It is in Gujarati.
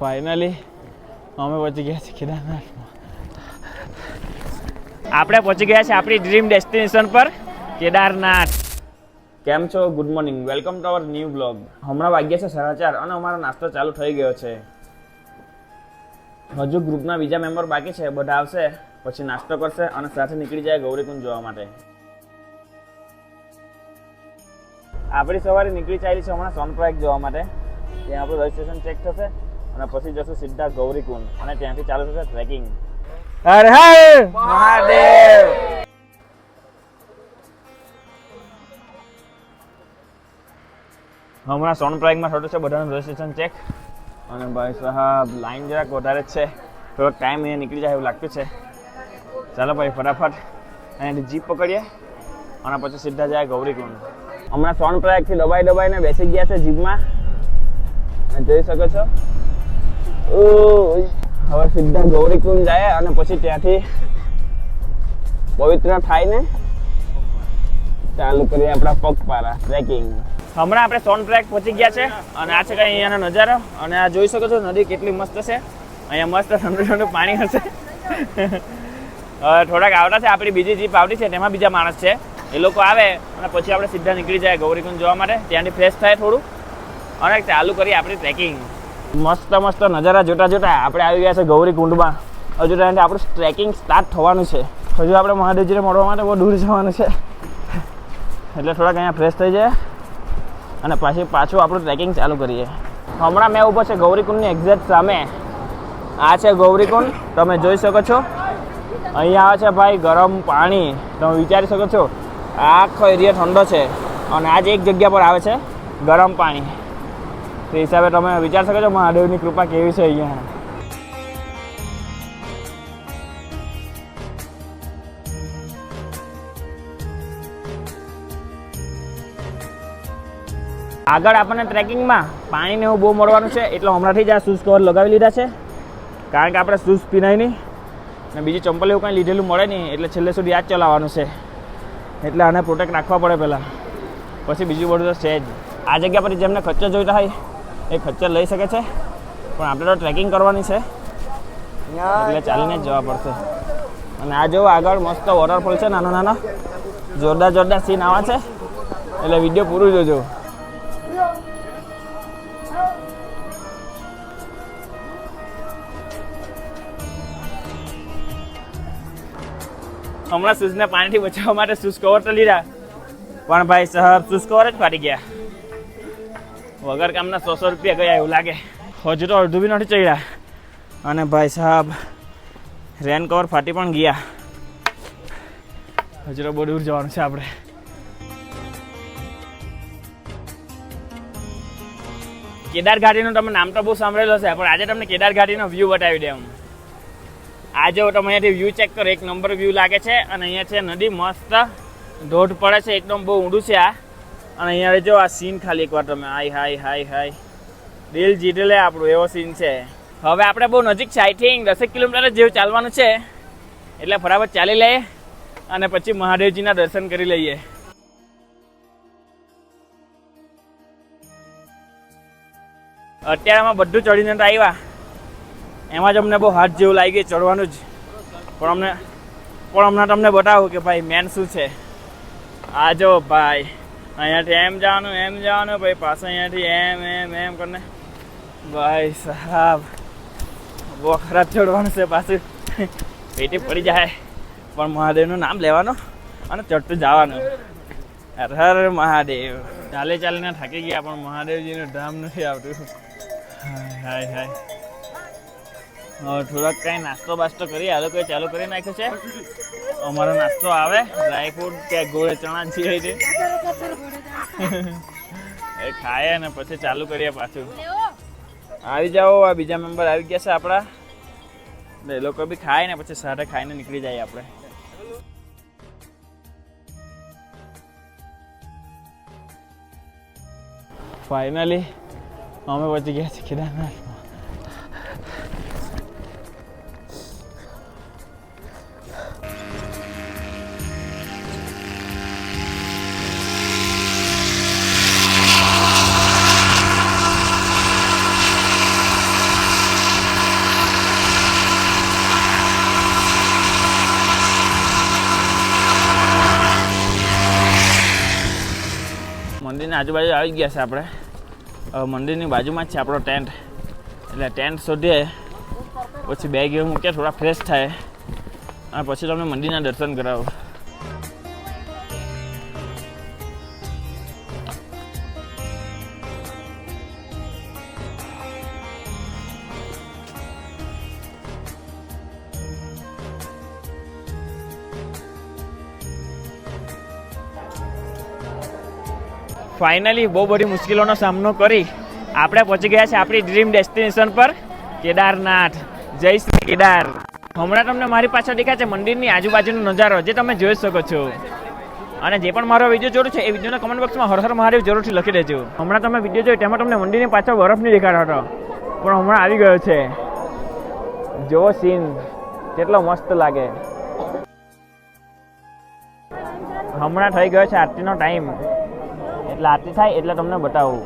ફાઇનલી અમે પહોંચી ગયા છીએ કેદારનાથમાં. આપણે પહોંચી ગયા છે આપણી ડ્રીમ ડેસ્ટિનેશન પર, કેદારનાથ. કેમ છો? Good morning, welcome to our new blog. હમણાં વાગ્યા છે 4:30 અને અમારો નાસ્તો ચાલુ થઈ ગયો છે. હજુ ગ્રુપના બીજા મેમ્બર બાકી છે, બધા આવશે પછી નાસ્તો કરશે અને સાથે નીકળી જાય ગૌરીકુંડ જોવા માટે. આપણી સવારે નીકળી ચાલી છે હમણાં સોનપ્રયાગ જોવા માટે. ત્યાં આપણું રજિસ્ટ્રેશન ચેક થશે અને પછી જશું સીધા ગૌરીકુંડ અને ત્યાંથી ચાલુ થશે ટ્રેકિંગ. હર હર મહાદેવ. હમણાં સોનપ્રયાગમાં થતું છે બધાનું રજિસ્ટ્રેશન ચેક અને ભાઈ સાહેબ લાઈન જરાક વધારે જ છે, થોડોક ટાઈમ અહીંયા નીકળી જાય એવું લાગતું છે. ચાલો ભાઈ ફટાફટ અહીંયાથી જીપ પકડીએ અને પછી સીધા જાય ગૌરીકુંડ. હમણાં સોનપ્રયાગથી દબાઈને બેસી ગયા છે જીપમાં, જોઈ શકો છો. હવે સીધા ગૌરીકુંડ જાય અને પછી ત્યાંથી પવિત્ર થાય ને ચાલુ કરીએ આપણા પગપાળા ટ્રેકિંગ. હમણાં આપણે સોનપ્રયાગ પહોંચી ગયા છે અને આ છે કંઈ અહીંયાનો નજારો અને આ જોઈ શકો છો નદી કેટલી મસ્ત છે. અહીંયા મસ્ત ઠંડુ ઠંડુ પાણી હશે. થોડાક આવતા છે, આપણી બીજી જીપ આવતી છે તેમાં બીજા માણસ છે, એ લોકો આવે અને પછી આપણે સીધા નીકળી જાય ગૌરીકુંડ જોવા માટે. ત્યાંથી ફ્રેશ થાય થોડું અને ચાલુ કરીએ આપણી ટ્રેકિંગ. મસ્ત મસ્ત નજારા જોતા જોતા આપણે આવી ગયા છે ગૌરીકુંડમાં. હજુ ત્યાંથી આપણું ટ્રેકિંગ સ્ટાર્ટ થવાનું છે. હજુ આપણે મહાદેવજીને મળવા માટે બહુ દૂર જવાનું છે, એટલે થોડાક અહીંયા ફ્રેશ થઈ જાય અને પાછું આપણું ટ્રેકિંગ ચાલુ કરીએ. હમણાં મેં ઊભો છે ગૌરીકુંડની એક્ઝેક્ટ સામે. આ છે ગૌરીકુંડ, તમે જોઈ શકો છો. અહીંયા આવે છે ભાઈ ગરમ પાણી. તમે વિચારી શકો છો આખો એરિયા ઠંડો છે અને આ જ એક જગ્યા પર આવે છે ગરમ પાણી. તે હિસાબે તમે વિચારી શકો છો મહાદેવની કૃપા કેવી છે અહીંયા. આગળ આપણને ટ્રેકિંગમાં પાણીને એવું બહુ મળવાનું છે, એટલે હમણાંથી જ આ શૂઝ કવર લગાવી લીધા છે, કારણ કે આપણે શૂઝ પીનાય નહીં ને બીજી ચંપલ એવું કંઈ લીધેલું મળે નહીં, એટલે છેલ્લે સુધી આ જ ચલાવવાનું છે. એટલે આને પ્રોટેક્ટ રાખવા પડે પહેલાં, પછી બીજું બધું તો છે જ. આ જગ્યા પર જેમને ખચ્ચર જોઈતા હોય એ ખચ્ચર લઈ શકે છે, પણ આપણે તો ટ્રેકિંગ કરવાની છે એટલે ચાલીને જ જવા પડશે. અને આ જો આગળ મસ્ત વોટરફોલ છે નાનો નાનો, જોરદાર સીન આવા છે, એટલે વિડીયો પૂરું જોજો. હમણાં શૂઝને પાણીથી બચાવવા માટે શૂઝ કવર તો લીધા, પણ ભાઈ સાહેબ શૂઝ કવર જ ફાટી ગયા. વગર કામના 100 રૂપિયા ગયા એવું લાગે. હજુ તો અડધું બી નથી ચડ્યા અને ભાઈ સાહેબ રેન કવર ફાટી પણ ગયા. હજુ તો બહુ દૂર જવાનું છે આપણે. કેદાર ઘાટીનું તમે નામ તો બહુ સાંભળેલું હશે, પણ આજે તમને કેદાર ઘાટીનો વ્યૂ બતાવી દઉં. આ જો તમે અહીંયાથી વ્યૂ ચેક કરો, 1 નંબર વ્યૂ લાગે છે. અને અહીંયા છે નદી, મસ્ત ધોધ પડે છે, એકદમ બહુ ઊંડું છે આ. અને અહીંયા જો આ સીન ખાલી એકવાર તમે હાય દિલ જીતી લે આપણું, એવો સીન છે. હવે આપણે બહુ નજીક છે, આઈ થિંક 10 કિલોમીટર જેવું ચાલવાનું છે, એટલે ફટાફટ ચાલી લઈએ અને પછી મહાદેવજીના દર્શન કરી લઈએ. અત્યારે અમે બધું ચડીને તો આવ્યા, એમાં જ અમને બહુ હાથ જેવું લાગી ગયું ચડવાનું જ. પણ હમણાં તમને બતાવું કે ભાઈ મેન શું છે. આ જો ભાઈ અહીંયાથી એમ જવાનું ભાઈ, પાછું અહીંયાથી એમ કરીને ભાઈ સાહેબ બહુ ખરાબ ચડવાનું છે. પાછું પેટી પડી જાય, પણ મહાદેવનું નામ લેવાનું અને ચડતું જવાનું. હર હર મહાદેવ. ચાલીને થાકી ગયા, પણ મહાદેવજીનું ધામ નથી આવતું. હાય થોડાક કાંઈ નાસ્તો બાસ્તો કરીએ. આ લોકોએ ચાલુ કરી નાખ્યો છે. અમારો નાસ્તો આવે ડ્રાયફ્રૂટ કે ગોળે ચણા છે એ ખાઈએ અને પછી ચાલુ કરીએ પાછું. આવી જાઓ, આ બીજા મેમ્બર આવી ગયા છે આપણા, એ લોકો બી ખાય ને પછી સાથે ખાઈને નીકળી જાય આપણે. ફાઇનલી અમે પહોંચી ગયા છીએ કેદારનાથમાં. મંદિરની આજુબાજુ આવી ગયા છે આપણે. મંદિરની બાજુમાં જ છે આપણો ટેન્ટ, એટલે ટેન્ટ શોધીએ, પછી બેગ મૂકીએ, થોડા ફ્રેશ થાય અને પછી તમને મંદિરના દર્શન કરાવો. ફાઇનલી બહુ બધી મુશ્કેલીઓનો સામનો કરી આપણે પહોંચી ગયા છે આપણી ડ્રીમ ડેસ્ટિનેશન પર, કેદારનાથ. જય શ્રી કેદાર. હમણાં તમને મારી પાછળ દેખાય છે મંદિરની આજુબાજુનો નજારો, જે તમે જોઈ શકો છો. અને જે પણ મારો વિડીયો જોયો છે એ વિડીયોના કમેન્ટ બોક્સમાં હર હર મહાદેવ જરૂરથી લખી દેજો. હમણાં તમે વિડીયો જોયો તેમાં તમને મંદિરની પાછળ બરફ નહીં દેખાડો હતો, પણ હમણાં આવી ગયો છે. જો સીન કેટલો મસ્ત લાગે. હમણાં થઈ ગયો છે આરતીનો ટાઈમ, એટલે આરતી થાય એટલે તમને બતાવું.